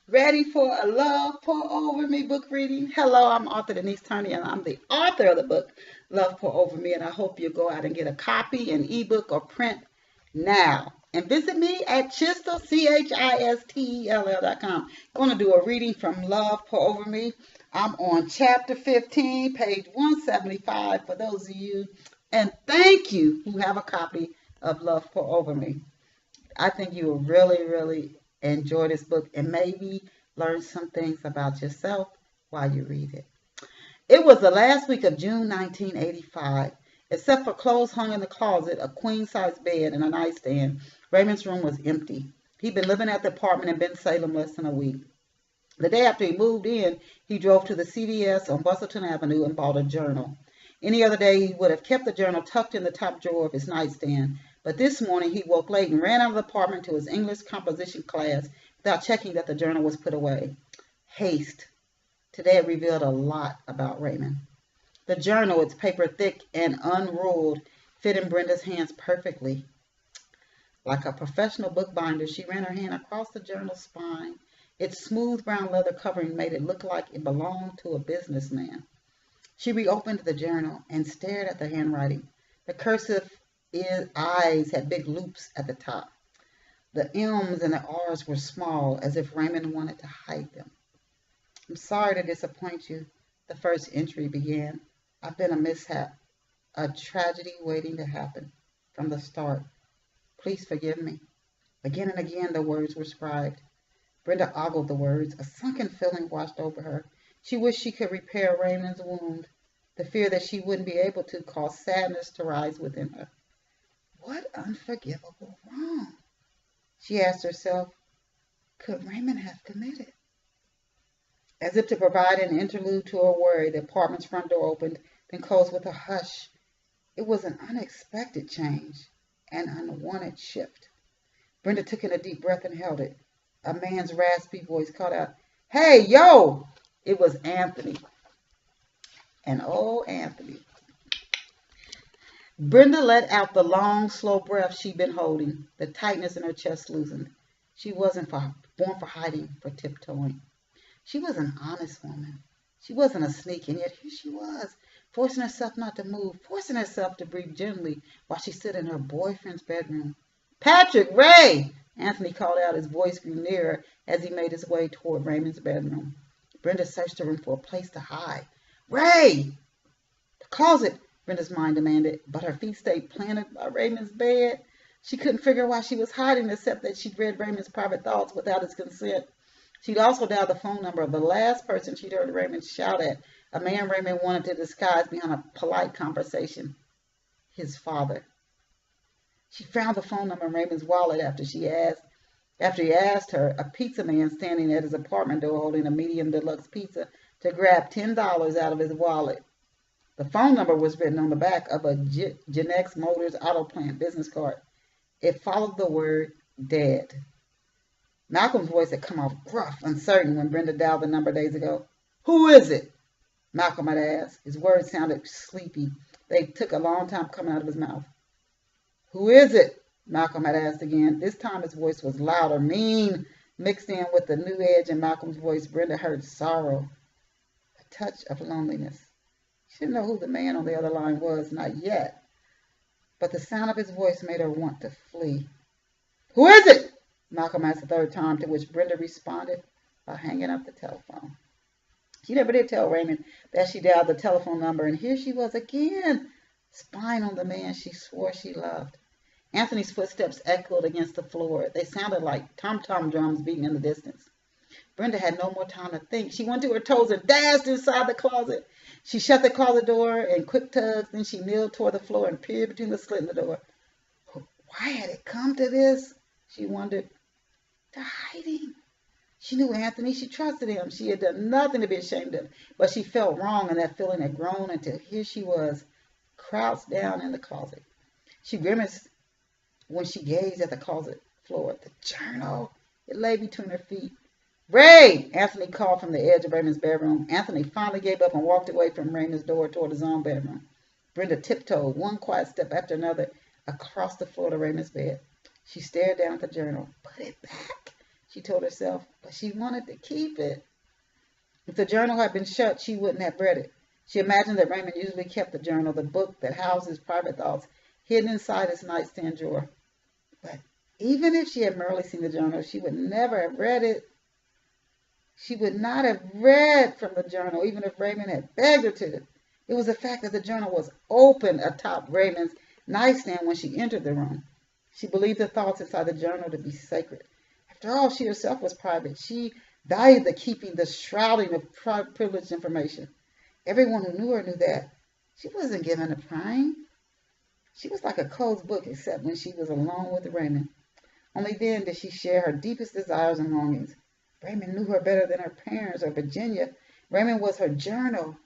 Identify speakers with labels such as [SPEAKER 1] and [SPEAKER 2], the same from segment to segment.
[SPEAKER 1] Ready for a Love Pour Over Me book reading? Hello, I'm author Denise Turney, and I'm the author of the book Love Pour Over Me. And I hope you go out and get a copy, an ebook, or print now. And visit me at Chistel, CHISTELL.com. I'm going to do a reading from Love Pour Over Me. I'm on chapter 15, page 175 for those of you. And thank you who have a copy of Love Pour Over Me. I think you will really enjoy this book and maybe learn some things about yourself while you read it. It was the last week of June 1985. Except for clothes hung in the closet, a queen-size bed, and a nightstand, Raymond's room was empty. He'd been living at the apartment in Ben Salem less than a week. The day after he moved in, he drove to the CVS on Bustleton Avenue and bought a journal. Any other day, he would have kept the journal tucked in the top drawer of his nightstand. But this morning, he woke late and ran out of the apartment to his English composition class without checking that the journal was put away. Haste. Today, it revealed a lot about Raymond. The journal, its paper thick and unruled, fit in Brenda's hands perfectly. Like a professional bookbinder, she ran her hand across the journal's spine. Its smooth brown leather covering made it look like it belonged to a businessman. She reopened the journal and stared at the handwriting. The cursive I's had big loops at the top. The M's and the R's were small, as if Raymond wanted to hide them. I'm sorry to disappoint you, the first entry began. I've been a mishap, a tragedy waiting to happen from the start. Please forgive me. Again and again the words were scribed. Brenda ogled the words. A sunken feeling washed over her. She wished she could repair Raymond's wound. The fear that she wouldn't be able to caused sadness to rise within her. What unforgivable wrong? She asked herself, could Raymond have committed? As if to provide an interlude to her worry, the apartment's front door opened, then closed with a hush. It was an unexpected change, an unwanted shift. Brenda took in a deep breath and held it. A man's raspy voice called out, "Hey, yo!" It was Anthony. And oh, Anthony. Brenda let out the long, slow breath she'd been holding. The tightness in her chest loosened. She wasn't born for hiding, for tiptoeing. She was an honest woman. She wasn't a sneak, and yet here she was, forcing herself not to move, forcing herself to breathe gently while she stood in her boyfriend's bedroom. "Patrick! Ray!" Anthony called out. His voice grew nearer as he made his way toward Raymond's bedroom. Brenda searched the room for a place to hide. "Ray!" "The closet," Brenda's mind demanded, but her feet stayed planted by Raymond's bed. She couldn't figure why she was hiding, except that she'd read Raymond's private thoughts without his consent. She'd also dialed the phone number of the last person she'd heard Raymond shout at, a man Raymond wanted to disguise behind a polite conversation. His father. She found the phone number in Raymond's wallet after he asked her, a pizza man standing at his apartment door holding a medium deluxe pizza, to grab $10 out of his wallet. The phone number was written on the back of a Genex Motors Auto Plant business card. It followed the word dead. Malcolm's voice had come off gruff, uncertain when Brenda dialed the number days ago. "Who is it?" Malcolm had asked. His words sounded sleepy. They took a long time coming out of his mouth. "Who is it?" Malcolm had asked again. This time his voice was louder, mean, mixed in with the new edge in Malcolm's voice. Brenda heard sorrow, a touch of loneliness. She didn't know who the man on the other line was, not yet. But the sound of his voice made her want to flee. "Who is it?" Malcolm asked the third time, to which Brenda responded by hanging up the telephone. She never did tell Raymond that she dialed the telephone number, and here she was again, spying on the man she swore she loved. Anthony's footsteps echoed against the floor. They sounded like tom-tom drums beating in the distance. Brenda had no more time to think. She went to her toes and dashed inside the closet. She shut the closet door in quick tugs. Then she kneeled toward the floor and peered between the slit in the door. Why had it come to this? She wondered. To hiding. She knew Anthony. She trusted him. She had done nothing to be ashamed of. But she felt wrong, and that feeling had grown until here she was, crouched down in the closet. She grimaced when she gazed at the closet floor. The journal. It lay between her feet. "Ray!" Anthony called from the edge of Raymond's bedroom. Anthony finally gave up and walked away from Raymond's door toward his own bedroom. Brenda tiptoed, one quiet step after another, across the floor to Raymond's bed. She stared down at the journal. "Put it back," she told herself, but she wanted to keep it. If the journal had been shut, she wouldn't have read it. She imagined that Raymond usually kept the journal, the book that housed his private thoughts, hidden inside his nightstand drawer. But even if she had merely seen the journal, she would never have read it. She would not have read from the journal, even if Raymond had begged her to. It was the fact that the journal was open atop Raymond's nightstand when she entered the room. She believed the thoughts inside the journal to be sacred. After all, she herself was private. She valued the keeping, the shrouding of privileged information. Everyone who knew her knew that. She wasn't given to prying. She was like a closed book, except when she was alone with Raymond. Only then did she share her deepest desires and longings. Raymond knew her better than her parents or Virginia. Raymond was her journal.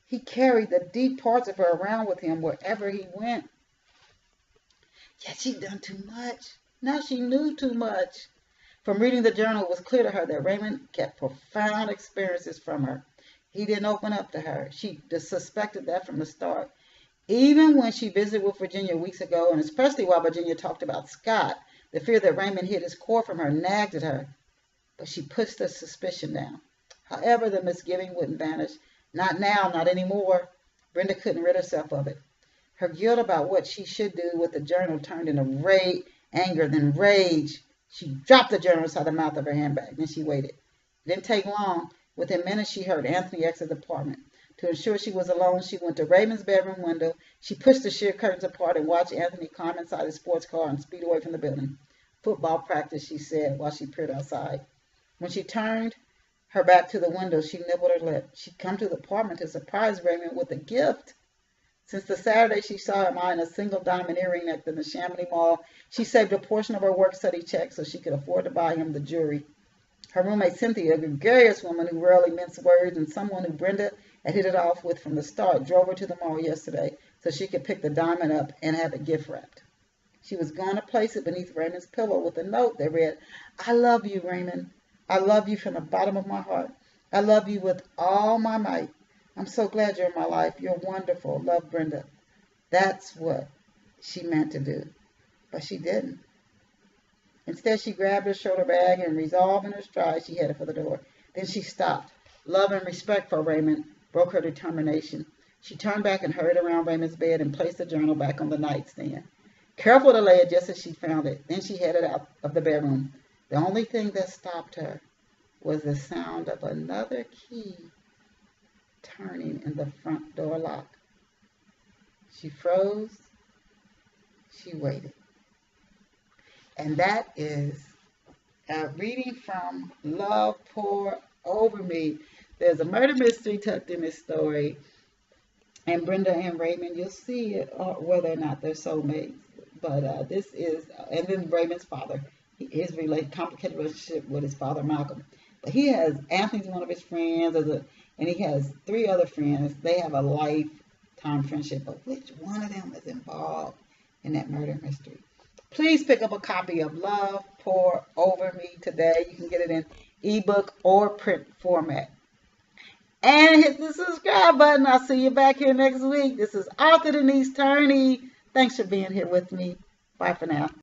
[SPEAKER 1] He carried the deep parts of her around with him wherever he went. Yet she'd done too much. Now she knew too much. From reading the journal, it was clear to her that Raymond kept profound experiences from her. He didn't open up to her. She suspected that from the start. Even when she visited with Virginia weeks ago, and especially while Virginia talked about Scott, the fear that Raymond hid his core from her nagged at her. But she pushed the suspicion down. However, the misgiving wouldn't vanish. Not now, not anymore. Brenda couldn't rid herself of it. Her guilt about what she should do with the journal turned into anger, then rage. She dropped the journal inside the mouth of her handbag. Then she waited. It didn't take long. Within minutes, she heard Anthony exit the apartment. To ensure she was alone, she went to Raymond's bedroom window. She pushed the sheer curtains apart and watched Anthony climb inside his sports car and speed away from the building. Football practice, she said, while she peered outside. When she turned her back to the window, she nibbled her lip. She'd come to the apartment to surprise Raymond with a gift. Since the Saturday she saw him eyeing a single diamond earring at the Chamonix Mall, she saved a portion of her work-study check so she could afford to buy him the jewelry. Her roommate Cynthia, a gregarious woman who rarely minced words and someone who Brenda had hit it off with from the start, drove her to the mall yesterday so she could pick the diamond up and have it gift-wrapped. She was going to place it beneath Raymond's pillow with a note that read, "I love you, Raymond. I love you from the bottom of my heart. I love you with all my might. I'm so glad you're in my life. You're wonderful. Love, Brenda." That's what she meant to do, but she didn't. Instead, she grabbed her shoulder bag and, resolve in her stride, she headed for the door. Then she stopped. Love and respect for Raymond broke her determination. She turned back and hurried around Raymond's bed and placed the journal back on the nightstand, careful to lay it just as she found it. Then she headed out of the bedroom. The only thing that stopped her was the sound of another key turning in the front door lock. She froze. She waited. And that is a reading from Love Pour Over Me. There's a murder mystery tucked in this story. And Brenda and Raymond, you'll see whether or not they're soulmates. But this is, and then Raymond's father, his complicated relationship with his father, Malcolm. But he has, Anthony's one of his friends, and he has 3 other friends. They have a lifetime friendship. But which one of them is involved in that murder mystery? Please pick up a copy of Love Pour Over Me today. You can get it in ebook or print format. And hit the subscribe button. I'll see you back here next week. This is author Denise Turney. Thanks for being here with me. Bye for now.